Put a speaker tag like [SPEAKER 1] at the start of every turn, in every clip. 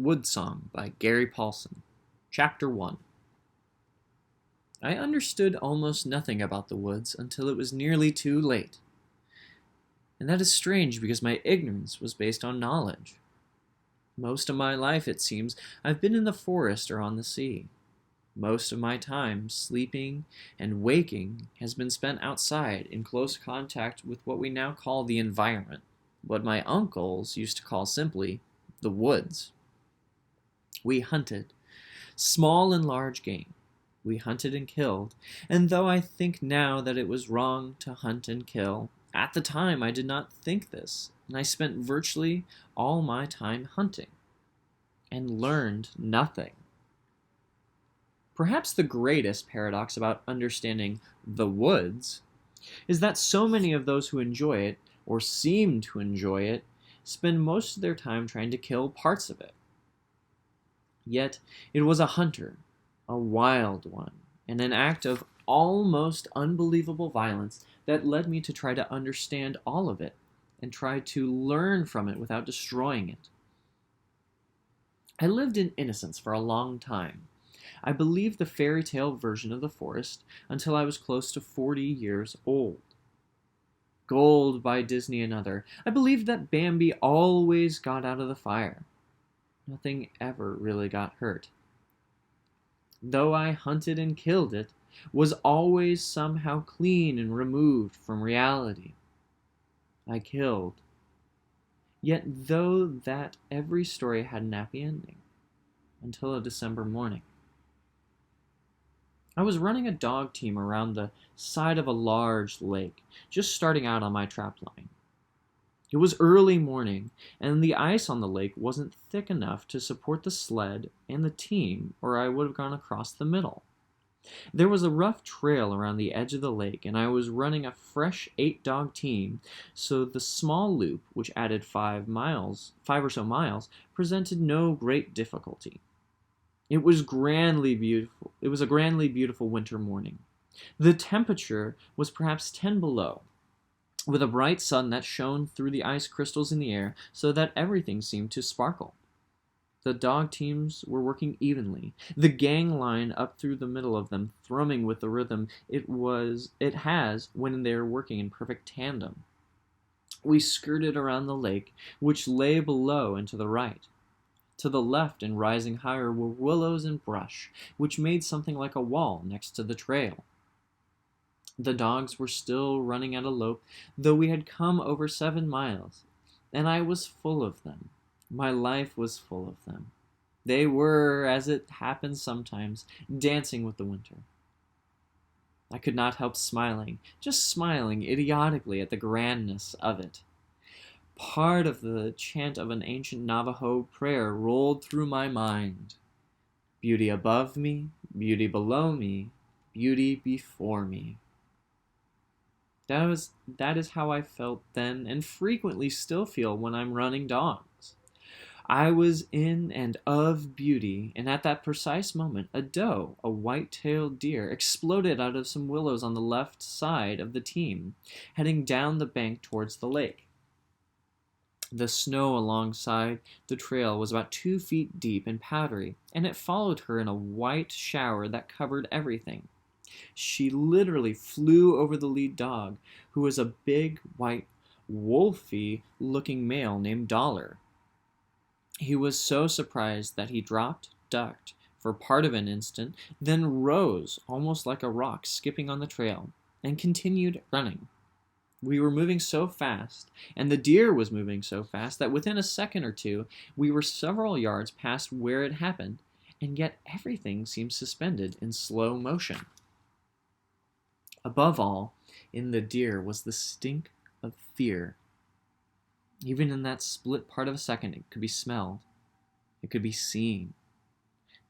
[SPEAKER 1] Woodsong by Gary Paulson. Chapter 1. I understood almost nothing about the woods until it was nearly too late. And that is strange because my ignorance was based on knowledge. Most of my life, it seems, I've been in the forest or on the sea. Most of my time, sleeping and waking, has been spent outside in close contact with what we now call the environment, what my uncles used to call simply the woods. We hunted, small and large game. We hunted and killed, and though I think now that it was wrong to hunt and kill, at the time I did not think this, and I spent virtually all my time hunting, and learned nothing. Perhaps the greatest paradox about understanding the woods is that so many of those who enjoy it, or seem to enjoy it, spend most of their time trying to kill parts of it. Yet it was a hunter, a wild one, and an act of almost unbelievable violence that led me to try to understand all of it and try to learn from it without destroying it. I lived in innocence for a long time. I believed the fairy tale version of the forest until I was close to 40 years old. Gold by Disney and other. I believed that Bambi always got out of the fire. Nothing ever really got hurt. Though I hunted and killed it, was always somehow clean and removed from reality. I killed. Yet though that every story had an happy ending, until a December morning. I was running a dog team around the side of a large lake, just starting out on my trap line. It was early morning, and the ice on the lake wasn't thick enough to support the sled and the team, or I would have gone across the middle. There was a rough trail around the edge of the lake, and I was running a fresh 8-dog team, so the small loop, which added 5 or so miles, presented no great difficulty. It was a grandly beautiful winter morning. The temperature was perhaps 10 below, with a bright sun that shone through the ice crystals in the air so that everything seemed to sparkle. The dog teams were working evenly, the gang line up through the middle of them thrumming with the rhythm it has when they're working in perfect tandem. We skirted around the lake, which lay below and to the right. To the left and rising higher were willows and brush, which made something like a wall next to the trail. The dogs were still running at a lope, though we had come over 7 miles, and I was full of them. My life was full of them. They were, as it happens sometimes, dancing with the winter. I could not help smiling, just smiling idiotically at the grandness of it. Part of the chant of an ancient Navajo prayer rolled through my mind. Beauty above me, beauty below me, beauty before me. That is how I felt then and frequently still feel when I'm running dogs. I was in and of beauty, and at that precise moment, a doe, a white-tailed deer, exploded out of some willows on the left side of the team, heading down the bank towards the lake. The snow alongside the trail was about 2 feet deep and powdery, and it followed her in a white shower that covered everything. She literally flew over the lead dog, who was a big, white, wolfy-looking male named Dollar. He was so surprised that he dropped, ducked, for part of an instant, then rose, almost like a rock skipping on the trail, and continued running. We were moving so fast, and the deer was moving so fast, that within a second or two, we were several yards past where it happened, and yet everything seemed suspended in slow motion. Above all, in the deer was the stink of fear. Even in that split part of a second, it could be smelled. It could be seen.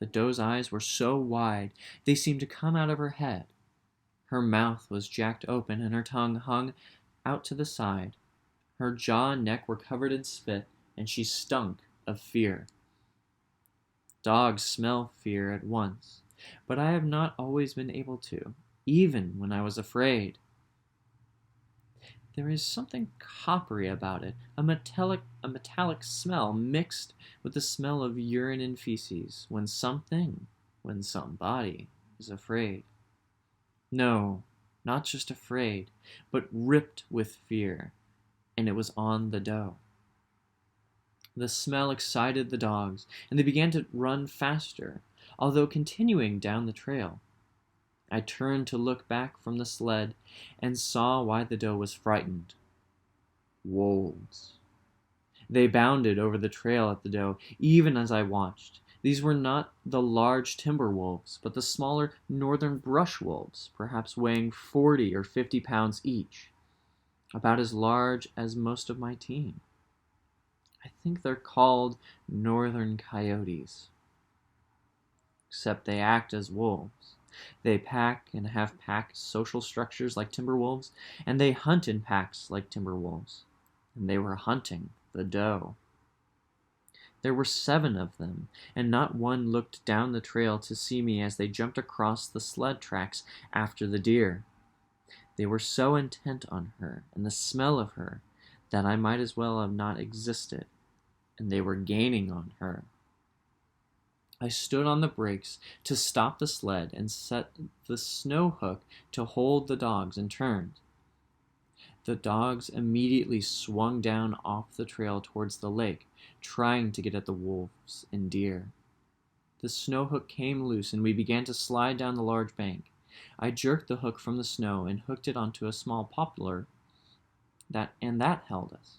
[SPEAKER 1] The doe's eyes were so wide, they seemed to come out of her head. Her mouth was jacked open, and her tongue hung out to the side. Her jaw and neck were covered in spit, and she stunk of fear. Dogs smell fear at once, but I have not always been able to, even when I was afraid. There is something coppery about it, a metallic smell mixed with the smell of urine and feces when somebody is afraid. No, not just afraid, but ripped with fear, and it was on the doe. The smell excited the dogs, and they began to run faster, although continuing down the trail. I turned to look back from the sled and saw why the doe was frightened. Wolves. They bounded over the trail at the doe, even as I watched. These were not the large timber wolves, but the smaller northern brush wolves, perhaps weighing 40 or 50 pounds each, about as large as most of my team. I think they're called northern coyotes, except they act as wolves. They pack and have pack social structures like timber wolves, and they hunt in packs like timber wolves. And they were hunting the doe. There were 7 of them, and not one looked down the trail to see me as they jumped across the sled tracks after the deer. They were so intent on her and the smell of her that I might as well have not existed, and they were gaining on her. I stood on the brakes to stop the sled and set the snow hook to hold the dogs and turned. The dogs immediately swung down off the trail towards the lake, trying to get at the wolves and deer. The snow hook came loose and we began to slide down the large bank. I jerked the hook from the snow and hooked it onto a small poplar, that held us.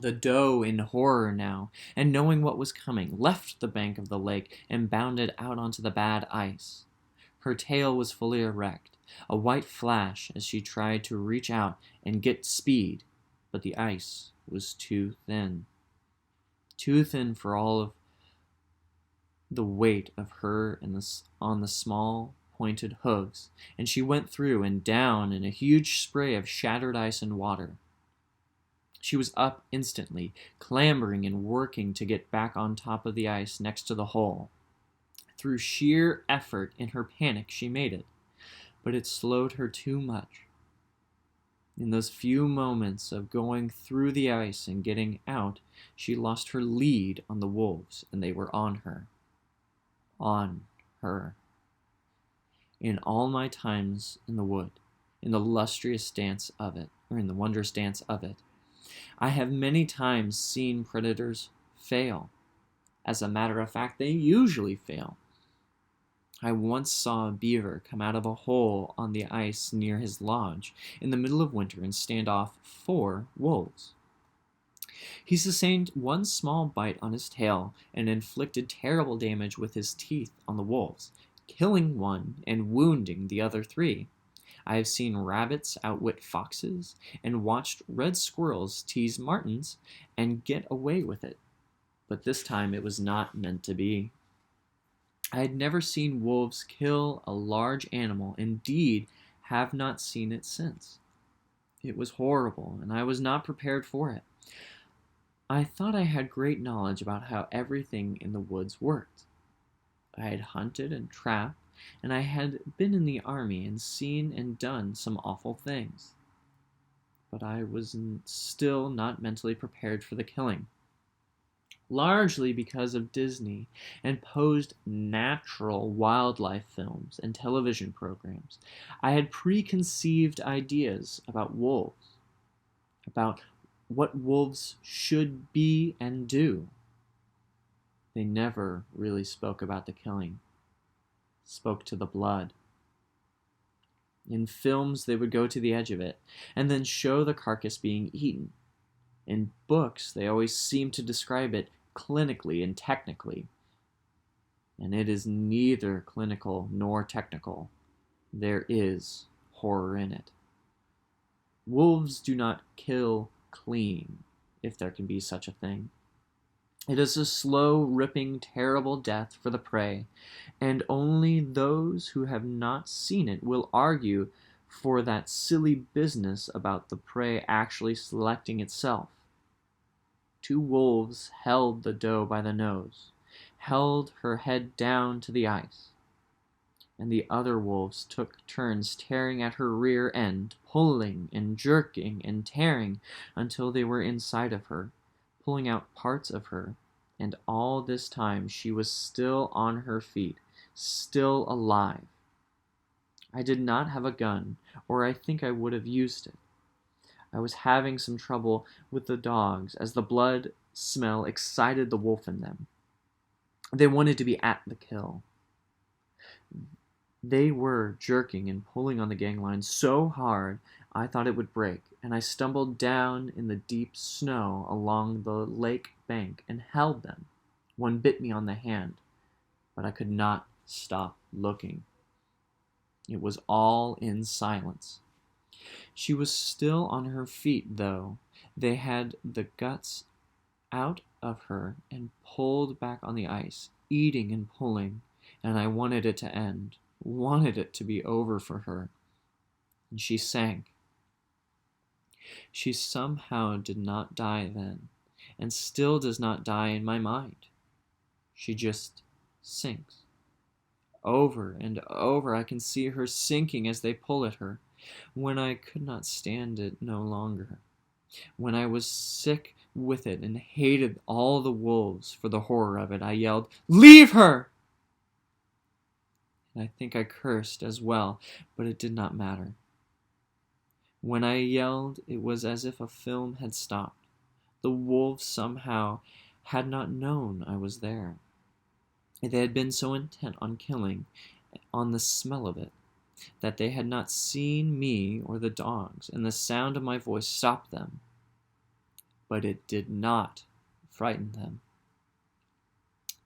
[SPEAKER 1] The doe, in horror now, and knowing what was coming, left the bank of the lake and bounded out onto the bad ice. Her tail was fully erect, a white flash as she tried to reach out and get speed, but the ice was too thin. Too thin for all of the weight of her on the small, pointed hooves, and she went through and down in a huge spray of shattered ice and water. She was up instantly, clambering and working to get back on top of the ice next to the hole. Through sheer effort in her panic, she made it, but it slowed her too much. In those few moments of going through the ice and getting out, she lost her lead on the wolves, and they were on her. On her. In all my times in the wood, in the wondrous dance of it, I have many times seen predators fail. As a matter of fact, they usually fail. I once saw a beaver come out of a hole on the ice near his lodge in the middle of winter and stand off 4 wolves. He sustained one small bite on his tail and inflicted terrible damage with his teeth on the wolves, killing one and wounding the other 3. I have seen rabbits outwit foxes and watched red squirrels tease martens and get away with it. But this time it was not meant to be. I had never seen wolves kill a large animal, indeed have not seen it since. It was horrible, and I was not prepared for it. I thought I had great knowledge about how everything in the woods worked. I had hunted and trapped, and I had been in the army and seen and done some awful things. But I was still not mentally prepared for the killing. Largely because of Disney and posed natural wildlife films and television programs, I had preconceived ideas about wolves, about what wolves should be and do. They never really spoke about the killing, spoke to the blood. In films, they would go to the edge of it and then show the carcass being eaten. In books, they always seemed to describe it clinically and technically. And it is neither clinical nor technical. There is horror in it. Wolves do not kill clean, if there can be such a thing. It is a slow, ripping, terrible death for the prey, and only those who have not seen it will argue for that silly business about the prey actually selecting itself. 2 wolves held the doe by the nose, held her head down to the ice. and the other wolves took turns tearing at her rear end, pulling and jerking and tearing until they were inside of her, pulling out parts of her. And all this time she was still on her feet, still alive. I did not have a gun, or I think I would have used it. I was having some trouble with the dogs as the blood smell excited the wolf in them. They wanted to be at the kill. They were jerking and pulling on the gangline so hard I thought it would break, and I stumbled down in the deep snow along the lake bank and held them. One bit me on the hand, but I could not stop looking. It was all in silence. She was still on her feet, though. They had the guts out of her and pulled back on the ice, eating and pulling, and I wanted it to end, wanted it to be over for her. And she sank. She somehow did not die then, and still does not die in my mind. She just sinks. Over and over I can see her sinking as they pull at her. When I could not stand it no longer, when I was sick with it and hated all the wolves for the horror of it, I yelled, "Leave her!" And I think I cursed as well, but it did not matter. When I yelled, it was as if a film had stopped. The wolves somehow had not known I was there. They had been so intent on killing, on the smell of it, that they had not seen me or the dogs, and the sound of my voice stopped them. But it did not frighten them.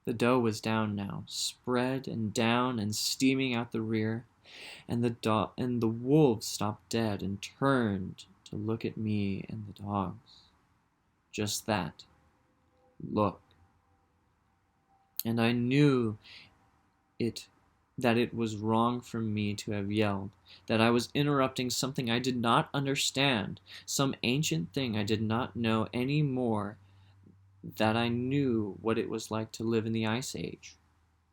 [SPEAKER 1] The doe was down now, spread and down and steaming out the rear, and the wolves stopped dead and turned to look at me and the dogs. Just that. Look. And I knew that it was wrong for me to have yelled, that I was interrupting something I did not understand, some ancient thing I did not know any more that I knew what it was like to live in the Ice Age.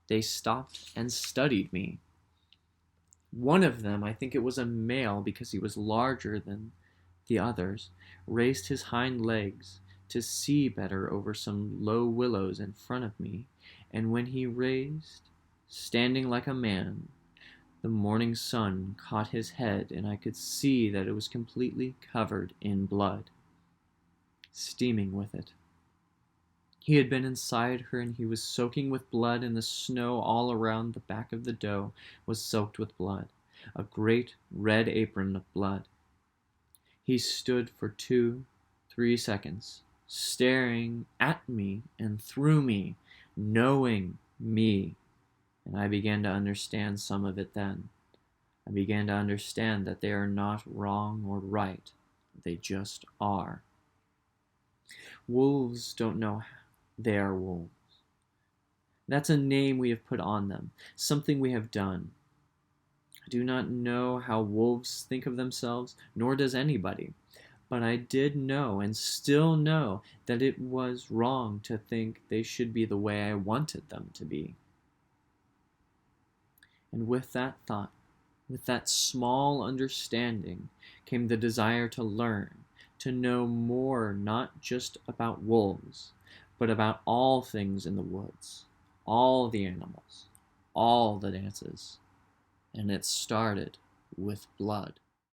[SPEAKER 1] They stopped and studied me. One of them, I think it was a male because he was larger than the others, raised his hind legs to see better over some low willows in front of me, and when he raised, standing like a man, the morning sun caught his head, and I could see that it was completely covered in blood, steaming with it. He had been inside her, and he was soaking with blood, and the snow all around the back of the doe was soaked with blood, a great red apron of blood. He stood for 2-3 seconds, staring at me and through me, knowing me, and I began to understand some of it then. I began to understand that they are not wrong or right, they just are. Wolves don't know they are wolves. That's a name we have put on them, something we have done. I do not know how wolves think of themselves, nor does anybody, but I did know and still know that it was wrong to think they should be the way I wanted them to be. And with that thought, with that small understanding, came the desire to learn, to know more, not just about wolves, but about all things in the woods, all the animals, all the dances. And it started with blood.